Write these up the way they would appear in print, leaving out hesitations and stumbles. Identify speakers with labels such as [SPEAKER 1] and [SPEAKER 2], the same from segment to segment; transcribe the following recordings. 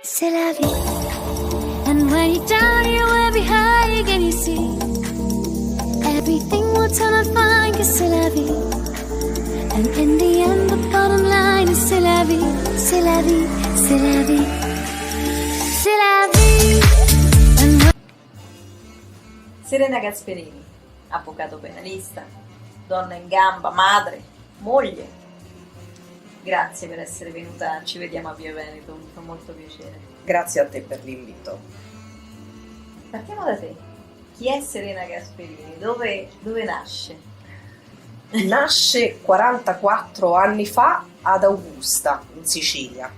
[SPEAKER 1] C'est la vie. And when you're down, you will be high again, you see. Everything will turn out fine, cause c'est la vie. And in the end, the bottom line is c'est la vie, c'est la vie, c'est la vie. C'est la vie.
[SPEAKER 2] Serena Gasperini, avvocato penalista, donna in gamba, madre, moglie. Grazie per essere venuta, ci vediamo a Via Veneto, mi fa molto piacere.
[SPEAKER 3] Grazie a te per l'invito.
[SPEAKER 2] Partiamo da te. Chi è Serena Gasperini? Dove nasce?
[SPEAKER 3] Nasce 44 anni fa ad Augusta, in Sicilia.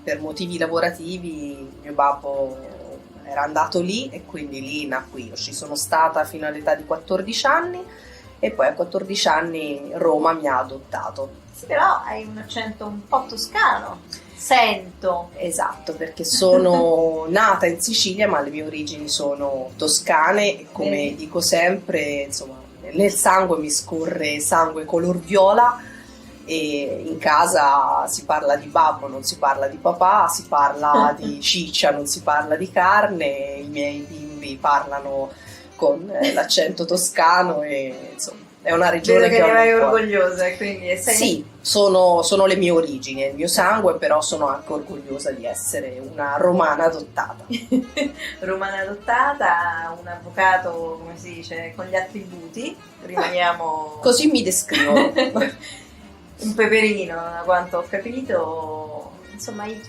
[SPEAKER 3] Per motivi lavorativi mio babbo era andato lì e quindi lì nacqui io. Ci sono stata fino all'età di 14 anni e poi a 14 anni Roma mi ha adottato.
[SPEAKER 2] Sì, però hai un accento un po' toscano. Sento.
[SPEAKER 3] Esatto, perché sono nata in Sicilia ma le mie origini sono toscane e come dico sempre, insomma, nel sangue mi scorre sangue color viola e in casa si parla di babbo, non si parla di papà, si parla di ciccia, non si parla di carne, i miei bimbi parlano con l'accento toscano e insomma è una regione
[SPEAKER 2] vedo che ne vai
[SPEAKER 3] ho
[SPEAKER 2] orgogliosa e quindi sei...
[SPEAKER 3] Sì, sono le mie origini, è il mio sangue, però sono anche orgogliosa di essere una romana adottata.
[SPEAKER 2] Romana adottata, un avvocato, come si dice, con gli attributi, rimaniamo...
[SPEAKER 3] Così mi descrivo.
[SPEAKER 2] Un peperino, da quanto ho capito, insomma il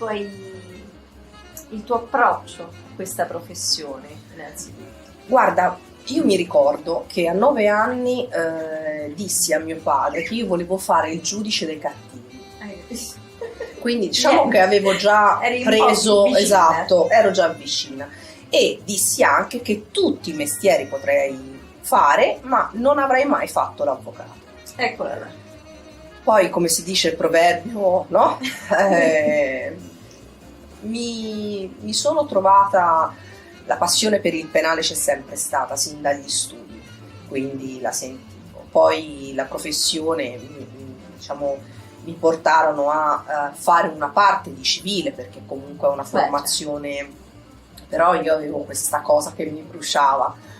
[SPEAKER 2] tuo approccio a questa professione, innanzitutto.
[SPEAKER 3] Guarda, io mi ricordo che a 9 anni dissi a mio padre che io volevo fare il giudice dei cattivi. Quindi diciamo che avevo già preso, esatto, ero già vicina. E dissi anche che tutti i mestieri potrei fare, ma non avrei mai fatto l'avvocato.
[SPEAKER 2] Eccola là.
[SPEAKER 3] Poi, come si dice il proverbio, no? Mi sono trovata, la passione per il penale c'è sempre stata, sin dagli studi, quindi la sentivo. Poi la professione, diciamo, mi portarono a fare una parte di civile, perché comunque è una formazione, però io avevo questa cosa che mi bruciava.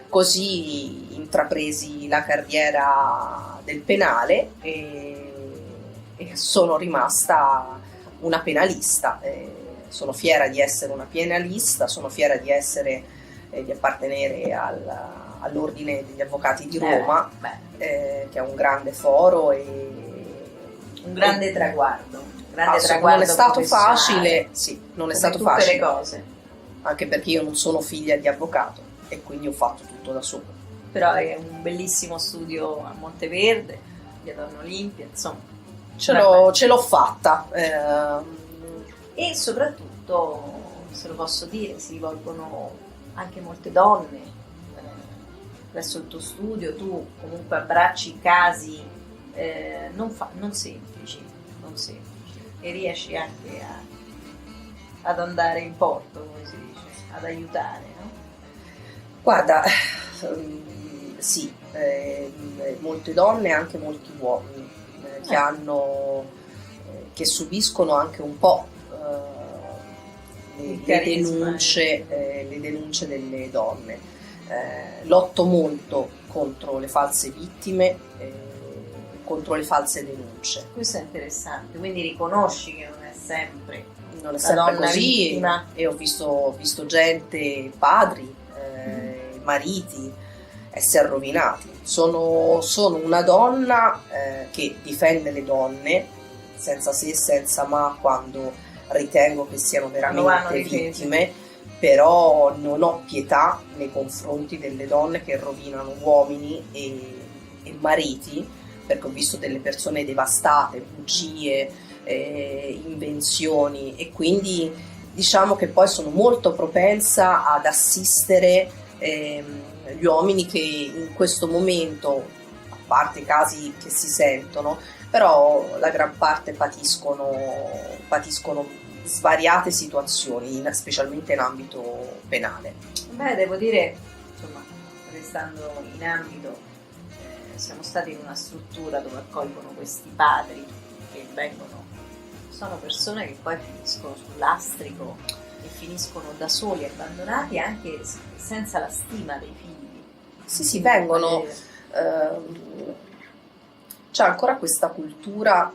[SPEAKER 3] Così intrapresi la carriera del penale e sono rimasta una penalista. Sono fiera di essere una penalista, sono fiera di appartenere all'Ordine degli Avvocati di Roma, che è un grande foro e
[SPEAKER 2] un grande traguardo.
[SPEAKER 3] Non è stato facile, sì, non è stato facile.
[SPEAKER 2] Tutte le cose.
[SPEAKER 3] Anche perché io non sono figlia di avvocato e quindi ho fatto tutto da solo.
[SPEAKER 2] Però è un bellissimo studio a Monteverde, via Donna Olimpia, insomma.
[SPEAKER 3] Ce l'ho fatta.
[SPEAKER 2] E soprattutto, se lo posso dire, si rivolgono anche molte donne presso il tuo studio. Tu comunque abbracci casi non semplici e riesci anche ad andare in porto, come si dice, ad aiutare, no?
[SPEAKER 3] Guarda, sì, molte donne e anche molti uomini che subiscono anche un po' le denunce delle donne. Lotto molto contro le false vittime, contro le false denunce.
[SPEAKER 2] Questo è interessante, quindi riconosci che non è sempre
[SPEAKER 3] così
[SPEAKER 2] vittima.
[SPEAKER 3] E ho visto gente, padri, mariti essere rovinati. Sono una donna che difende le donne senza se e senza ma quando ritengo che siano veramente vittime, però non ho pietà nei confronti delle donne che rovinano uomini e mariti, perché ho visto delle persone devastate, bugie, invenzioni, e quindi diciamo che poi sono molto propensa ad assistere gli uomini che in questo momento, a parte i casi che si sentono, però la gran parte patiscono svariate situazioni, specialmente in ambito penale.
[SPEAKER 2] Beh, devo dire, insomma, restando in ambito, siamo stati in una struttura dove accolgono questi padri che vengono sono persone che poi finiscono sul lastrico e finiscono da soli, abbandonati, anche senza la stima dei figli.
[SPEAKER 3] Sì, vengono... c'è ancora questa cultura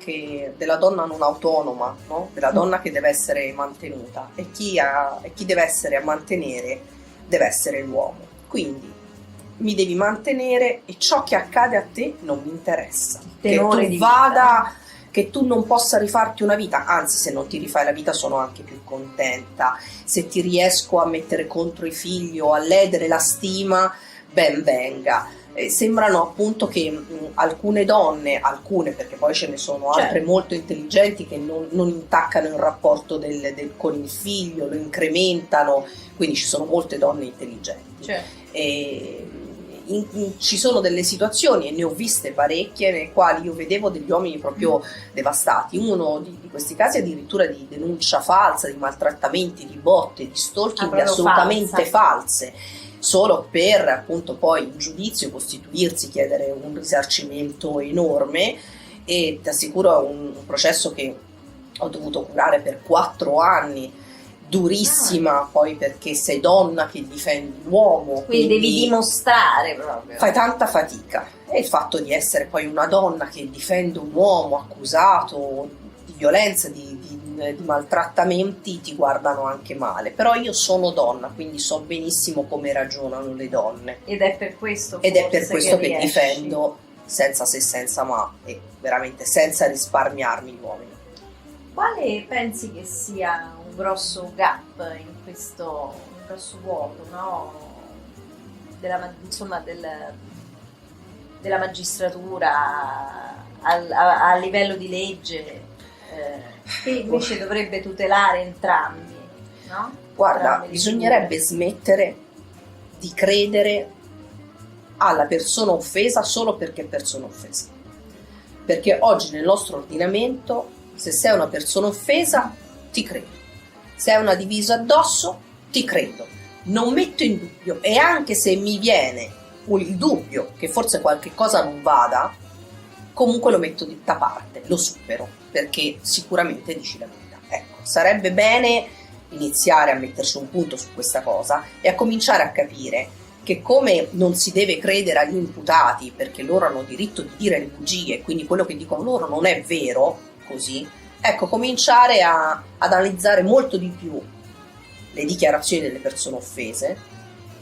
[SPEAKER 3] della donna non autonoma, no? Della donna che deve essere mantenuta, e chi deve essere a mantenere deve essere l'uomo. Quindi mi devi mantenere e ciò che accade a te non mi interessa. Che tu vada, che tu non possa rifarti una vita, anzi, se non ti rifai la vita sono anche più contenta. Se ti riesco a mettere contro i figli o a ledere la stima, ben venga. Sembrano appunto che alcune donne, perché poi ce ne sono altre molto intelligenti, che non intaccano il rapporto con il figlio, lo incrementano, quindi ci sono molte donne intelligenti. Ci sono delle situazioni, e ne ho viste parecchie, nelle quali io vedevo degli uomini proprio devastati. Uno di questi casi addirittura di denuncia falsa, di maltrattamenti, di botte, di stalking assolutamente false, solo per appunto poi in giudizio costituirsi, chiedere un risarcimento enorme. E ti assicuro è un processo che ho dovuto curare per 4 anni, durissima, poi perché sei donna che difendi l'uomo,
[SPEAKER 2] quindi devi dimostrare proprio,
[SPEAKER 3] fai tanta fatica, e il fatto di essere poi una donna che difende un uomo accusato di violenza, di maltrattamenti, ti guardano anche male. Però io sono donna, quindi so benissimo come ragionano le donne,
[SPEAKER 2] ed è per questo
[SPEAKER 3] che difendo senza se senza ma, e veramente senza risparmiarmi gli uomini.
[SPEAKER 2] Quale pensi che sia un grosso gap in questo, un grosso vuoto, no? Della magistratura a livello di legge, che invece dovrebbe tutelare entrambi, no?
[SPEAKER 3] Guarda, bisognerebbe smettere di credere alla persona offesa solo perché è persona offesa, perché oggi nel nostro ordinamento, se sei una persona offesa, ti credo. Se hai una divisa addosso, ti credo. Non metto in dubbio, e anche se mi viene il dubbio che forse qualche cosa non vada, comunque lo metto da parte, lo supero, perché sicuramente dici la verità. Ecco, sarebbe bene iniziare a metterci un punto su questa cosa e a cominciare a capire che, come non si deve credere agli imputati perché loro hanno diritto di dire le bugie, quindi quello che dicono loro non è vero, così, ecco, cominciare ad analizzare molto di più le dichiarazioni delle persone offese,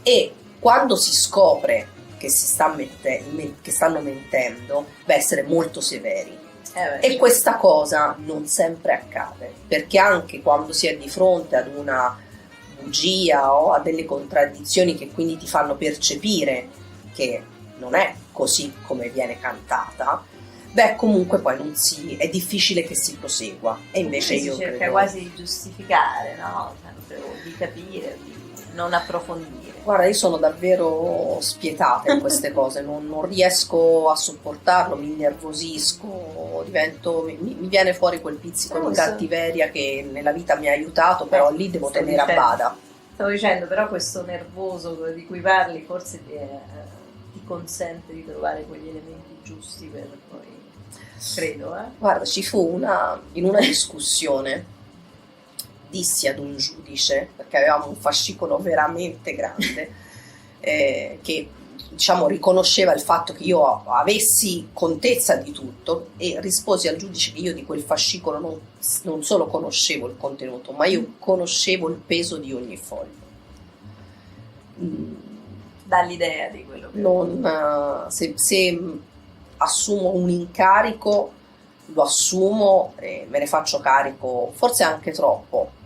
[SPEAKER 3] e quando si scopre che che stanno mentendo, essere molto severi. E questa cosa non sempre accade, perché anche quando si è di fronte ad una bugia o a delle contraddizioni che quindi ti fanno percepire che non è così come viene cantata, comunque poi è difficile che si prosegua. E invece
[SPEAKER 2] io cerca
[SPEAKER 3] credo,
[SPEAKER 2] quasi di giustificare, no? Di capire, di non approfondire.
[SPEAKER 3] Guarda, io sono davvero spietata in queste cose, non riesco a sopportarlo, mi innervosisco, mi viene fuori quel pizzico di cattiveria che nella vita mi ha aiutato, però lì devo tenere a bada.
[SPEAKER 2] Stavo dicendo, però questo nervoso di cui parli forse ti consente di trovare quegli elementi giusti per poi, credo.
[SPEAKER 3] Guarda, ci fu in una discussione, dissi ad un giudice, perché avevamo un fascicolo veramente grande, che diciamo riconosceva il fatto che io avessi contezza di tutto, e risposi al giudice che io di quel fascicolo non solo conoscevo il contenuto, ma io conoscevo il peso di ogni foglio.
[SPEAKER 2] Dall'idea di quello che
[SPEAKER 3] se assumo un incarico, lo assumo e me ne faccio carico, forse anche troppo.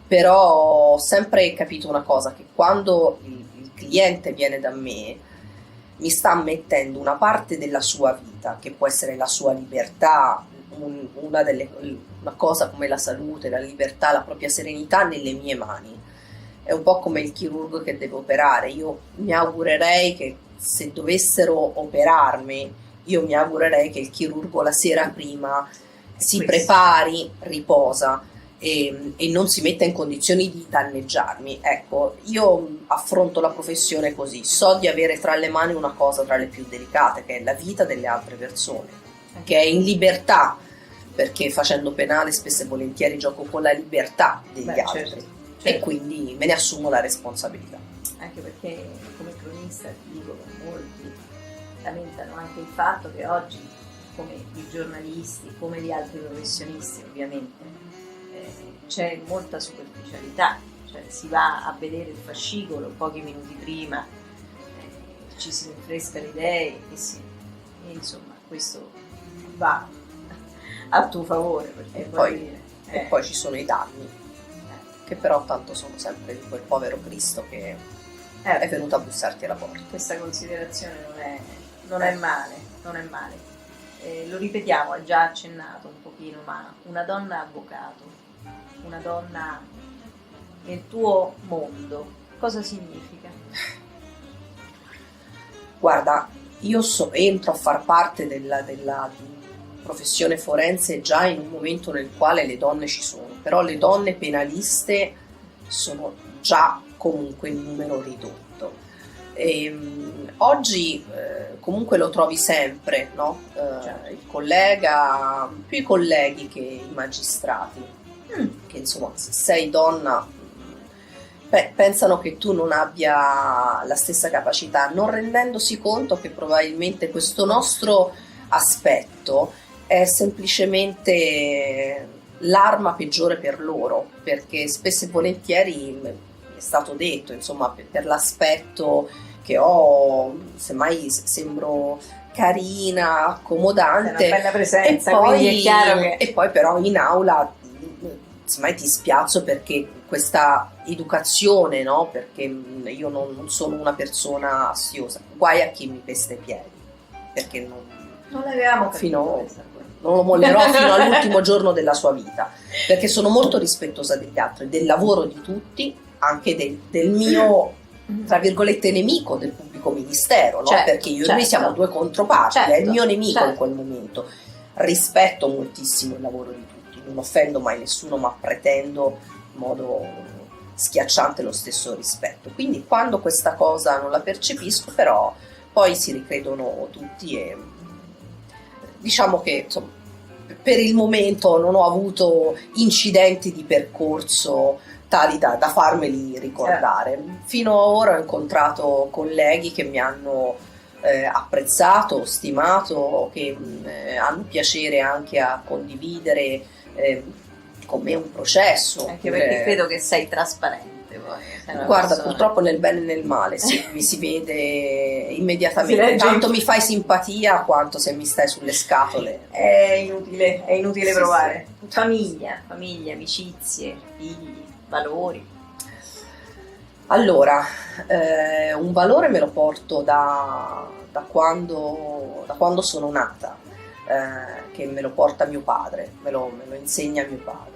[SPEAKER 3] Però ho sempre capito una cosa, che quando il cliente viene da me mi sta mettendo una parte della sua vita, che può essere la sua libertà, una cosa come la salute, la libertà, la propria serenità, nelle mie mani. È un po' come il chirurgo che deve operare. Io mi augurerei che, se dovessero operarmi, io mi augurerei che il chirurgo la sera prima si prepari, riposa e non si metta in condizioni di danneggiarmi. Ecco, io affronto la professione così, so di avere tra le mani una cosa tra le più delicate, che è la vita delle altre persone, che è in libertà perché facendo penale spesso e volentieri gioco con la libertà degli altri,
[SPEAKER 2] certo.
[SPEAKER 3] e quindi me ne assumo la responsabilità.
[SPEAKER 2] Anche perché come cronista ti dico che molti lamentano anche il fatto che oggi, come i giornalisti, come gli altri professionisti ovviamente, c'è molta superficialità, cioè si va a vedere il fascicolo pochi minuti prima, ci si rinfresca le idee e insomma questo va a tuo favore, perché
[SPEAKER 3] E poi ci sono i danni, che però tanto sono sempre di quel povero Cristo che è venuto a bussarti alla porta.
[SPEAKER 2] Questa considerazione non è male. Lo ripetiamo, ha già accennato un pochino, ma una donna avvocato, una donna nel tuo mondo, cosa significa?
[SPEAKER 3] Guarda, io entro a far parte della professione forense già in un momento nel quale le donne ci sono, però le donne penaliste sono già comunque in numero ridotto. Oggi comunque lo trovi sempre, no? Il collega, più i colleghi che i magistrati, che insomma se sei donna pensano che tu non abbia la stessa capacità, non rendendosi conto che probabilmente questo nostro aspetto è semplicemente l'arma peggiore per loro, perché spesso e volentieri è stato detto, insomma, per l'aspetto che ho, semmai sembro carina, accomodante,
[SPEAKER 2] una bella presenza,
[SPEAKER 3] e poi,
[SPEAKER 2] quindi è chiaro che...
[SPEAKER 3] e poi però in aula semmai ti spiazzo perché questa educazione, no? Perché io non sono una persona astiosa, guai a chi mi pesta i piedi, perché
[SPEAKER 2] non l'avevamo capito,
[SPEAKER 3] non lo mollerò fino all'ultimo giorno della sua vita, perché sono molto rispettosa degli altri, del lavoro di tutti, anche del mio, tra virgolette, nemico, del pubblico ministero, no?
[SPEAKER 2] Certo,
[SPEAKER 3] perché io e lui siamo due controparti, è il mio nemico in quel momento. Rispetto moltissimo il lavoro di tutti, non offendo mai nessuno, ma pretendo in modo schiacciante lo stesso rispetto. Quindi quando questa cosa non la percepisco, però poi si ricredono tutti e diciamo che insomma, per il momento non ho avuto incidenti di percorso tali da farmeli ricordare. Fino ad ora ho incontrato colleghi che mi hanno apprezzato, stimato, che hanno piacere anche a condividere con me un processo.
[SPEAKER 2] Anche perché credo che sei trasparente.
[SPEAKER 3] Guarda, purtroppo nel bene e nel male mi si vede immediatamente, tanto mi fai simpatia quanto se mi stai sulle scatole.
[SPEAKER 2] È inutile provare.
[SPEAKER 3] Sì.
[SPEAKER 2] Famiglia, amicizie, figli, valori.
[SPEAKER 3] Allora, un valore me lo porto da quando sono nata, che me lo porta mio padre, me lo insegna mio padre.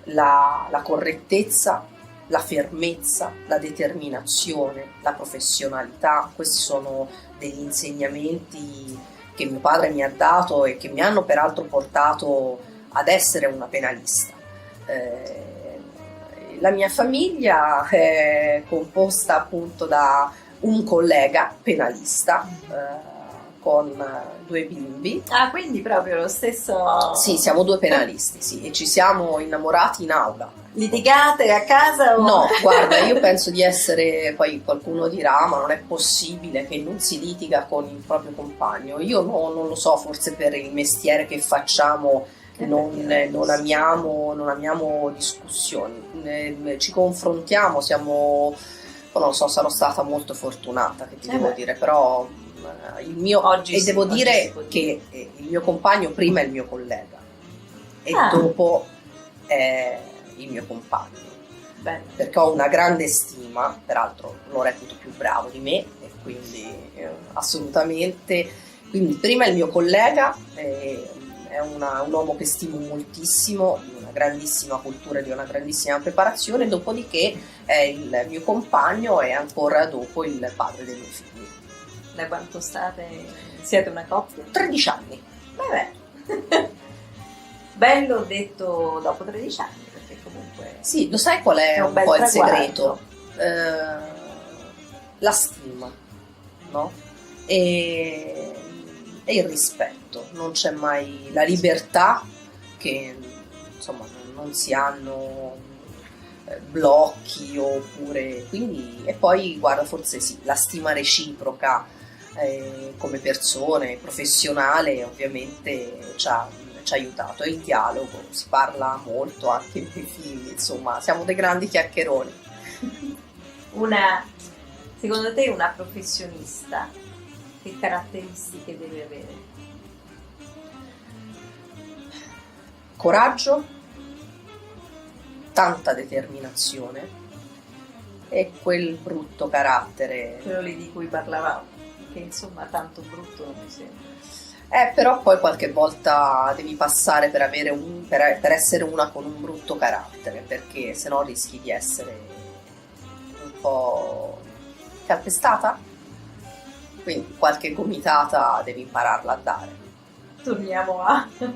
[SPEAKER 3] La correttezza, la fermezza, la determinazione, la professionalità, questi sono degli insegnamenti che mio padre mi ha dato e che mi hanno peraltro portato ad essere una penalista. La mia famiglia è composta appunto da un collega penalista con 2 bimbi.
[SPEAKER 2] Ah, quindi proprio lo stesso...
[SPEAKER 3] Sì, siamo 2 penalisti, sì, e ci siamo innamorati in aula.
[SPEAKER 2] Litigate a casa o...
[SPEAKER 3] No, guarda, io penso di essere, poi qualcuno dirà, ma non è possibile che non si litiga con il proprio compagno. Io non lo so, forse per il mestiere che facciamo non amiamo discussioni, ci confrontiamo, non lo so, sarò stata molto fortunata, che ti devo dire, però devo dire che il mio compagno prima è il mio collega e dopo è il mio compagno.
[SPEAKER 2] Bene.
[SPEAKER 3] Perché ho una grande stima, peraltro lo reputo più bravo di me e quindi assolutamente, quindi prima è il mio collega, è un uomo che stimo moltissimo, di una grandissima cultura e di una grandissima preparazione, dopodiché è il mio compagno e ancora dopo il padre dei miei figli.
[SPEAKER 2] Da quanto siete una coppia?
[SPEAKER 3] 13 anni.
[SPEAKER 2] Beh. Bello detto dopo 13 anni, perché comunque...
[SPEAKER 3] Sì, lo sai qual è un po' il segreto? La stima, no? E il rispetto, non c'è mai la libertà che insomma non si hanno blocchi oppure quindi. E poi guarda, forse sì, la stima reciproca come persone, professionale, ovviamente ci ha aiutato, e il dialogo, si parla molto anche nei figli, insomma siamo dei grandi chiacchieroni.
[SPEAKER 2] Secondo te una professionista che caratteristiche deve avere?
[SPEAKER 3] Coraggio, tanta determinazione e quel brutto carattere.
[SPEAKER 2] Quello lì di cui parlavamo, che insomma tanto brutto non mi sembra.
[SPEAKER 3] Però poi qualche volta devi passare per essere una con un brutto carattere, perché sennò rischi di essere un po' calpestata, quindi qualche gomitata devi impararla a dare.
[SPEAKER 2] Torniamo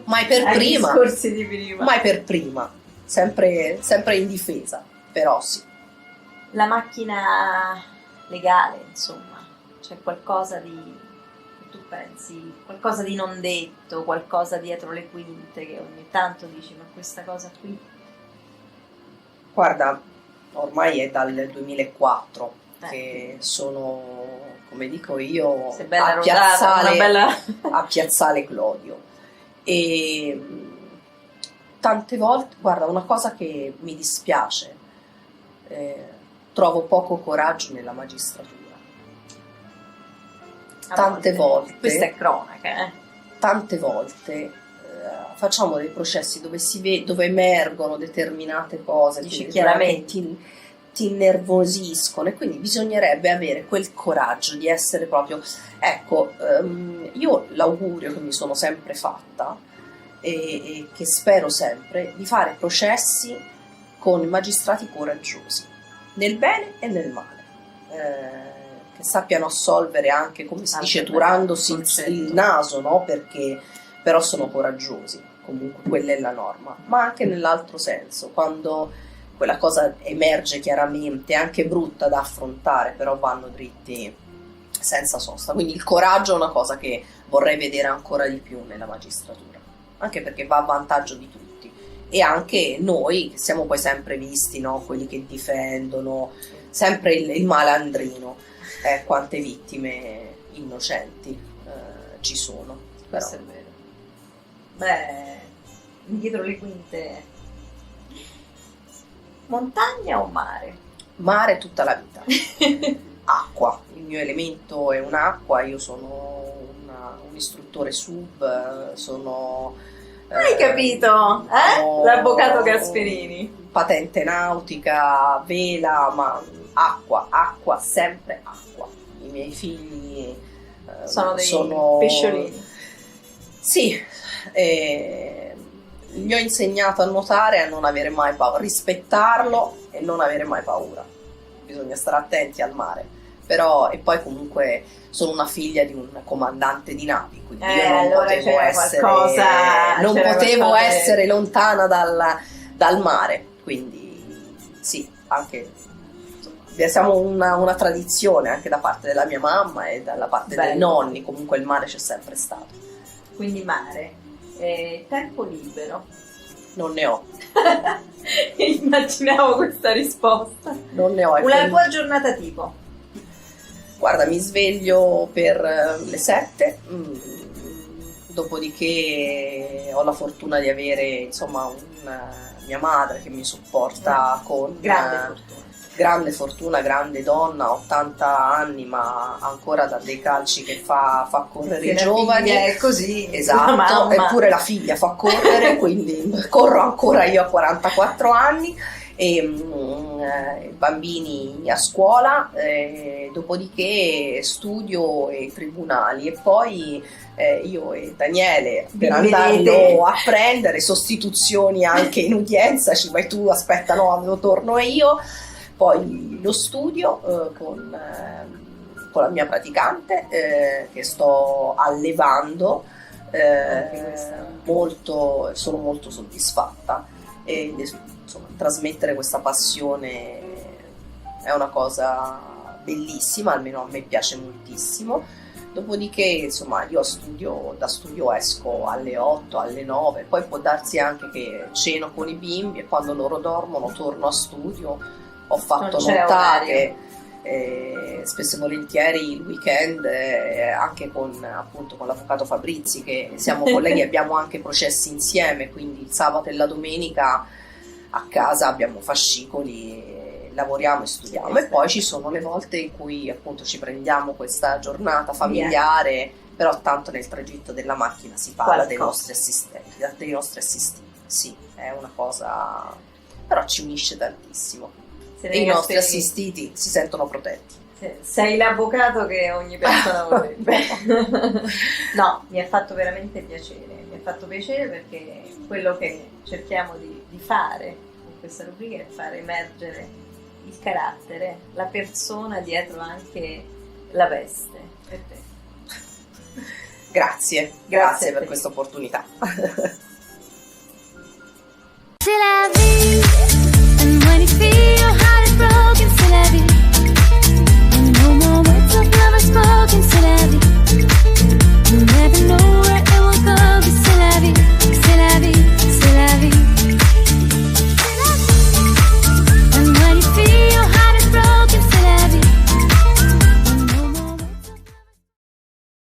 [SPEAKER 3] mai per
[SPEAKER 2] ai
[SPEAKER 3] prima,
[SPEAKER 2] discorsi di prima.
[SPEAKER 3] mai per prima, sempre in difesa, però sì.
[SPEAKER 2] La macchina legale, insomma, c'è qualcosa di, tu pensi, qualcosa di non detto, qualcosa dietro le quinte che ogni tanto dici, ma questa cosa qui?
[SPEAKER 3] Guarda, ormai è dal 2004 che sono, come dico io, a Piazzale Clodio, e tante volte, guarda, una cosa che mi dispiace, trovo poco coraggio nella magistratura. Tante volte,
[SPEAKER 2] questa è cronaca,
[SPEAKER 3] tante volte facciamo dei processi dove emergono determinate cose,
[SPEAKER 2] dici chiaramente,
[SPEAKER 3] ti innervosiscono, e quindi bisognerebbe avere quel coraggio di essere proprio, ecco, io l'augurio che mi sono sempre fatta e che spero sempre, di fare processi con magistrati coraggiosi, nel bene e nel male, che sappiano assolvere anche, come si dice, turandosi il naso, no? Perché però sono coraggiosi, comunque quella è la norma, ma anche nell'altro senso, quando quella cosa emerge chiaramente, anche brutta da affrontare, però vanno dritti senza sosta. Quindi il coraggio è una cosa che vorrei vedere ancora di più nella magistratura, anche perché va a vantaggio di tutti, e anche noi che siamo poi sempre visti, no? Quelli che difendono, sempre il malandrino. Quante vittime innocenti ci sono. Però.
[SPEAKER 2] Questo è vero. Beh, dietro le quinte, montagna o mare?
[SPEAKER 3] Mare tutta la vita. Acqua, il mio elemento è un'acqua, io sono un istruttore sub, sono...
[SPEAKER 2] Hai capito? L'avvocato Gasperini.
[SPEAKER 3] Patente nautica, vela, ma acqua, sempre acqua. I miei figli
[SPEAKER 2] sono dei pesciolini.
[SPEAKER 3] Sì, gli ho insegnato a nuotare e a non avere mai paura, rispettarlo e non avere mai paura. Bisogna stare attenti al mare. Però, e poi comunque sono una figlia di un comandante di navi, quindi io non
[SPEAKER 2] allora
[SPEAKER 3] potevo essere lontana dal mare, quindi sì, anche siamo una tradizione anche da parte della mia mamma e dalla parte dei nonni, comunque il mare c'è sempre stato.
[SPEAKER 2] Quindi mare, tempo libero?
[SPEAKER 3] Non ne ho.
[SPEAKER 2] Immaginavo questa risposta.
[SPEAKER 3] Non ne ho.
[SPEAKER 2] Una tua giornata tipo?
[SPEAKER 3] Guarda, mi sveglio per le 7, dopodiché ho la fortuna di avere, insomma, mia madre che mi supporta con grande fortuna, grande donna, 80 anni, ma ancora da dei calci che fa correre i giovani.
[SPEAKER 2] È così.
[SPEAKER 3] Esatto, eppure la figlia fa correre, quindi corro ancora io a 44 anni. E bambini a scuola, dopodiché studio e tribunali, e poi io e Daniele per andarlo a prendere, sostituzioni anche in udienza, ci vai tu, aspetta no, torno io, poi lo studio con la mia praticante che sto allevando, sono molto soddisfatta, e insomma, trasmettere questa passione è una cosa bellissima, almeno a me piace moltissimo. Dopodiché, insomma, io da studio esco alle 8, alle 9, poi può darsi anche che ceno con i bimbi e quando loro dormono torno a studio, ho fatto
[SPEAKER 2] Non c'è
[SPEAKER 3] nottate, spesso e volentieri il weekend, anche appunto con l'avvocato Fabrizi, che siamo colleghi, abbiamo anche processi insieme, quindi il sabato e la domenica a casa abbiamo fascicoli, lavoriamo e studiamo. E poi ci sono le volte in cui appunto ci prendiamo questa giornata familiare, però tanto nel tragitto della macchina si parla dei nostri assistenti, sì, è una cosa, però ci unisce tantissimo e i nostri assistiti si sentono protetti.
[SPEAKER 2] Sei l'avvocato che ogni persona vorrebbe. No, mi ha fatto veramente piacere perché quello che cerchiamo di fare con questa rubrica è far emergere il carattere, la persona dietro anche la veste. Per te.
[SPEAKER 3] Grazie per questa opportunità.
[SPEAKER 1] C'est la vie.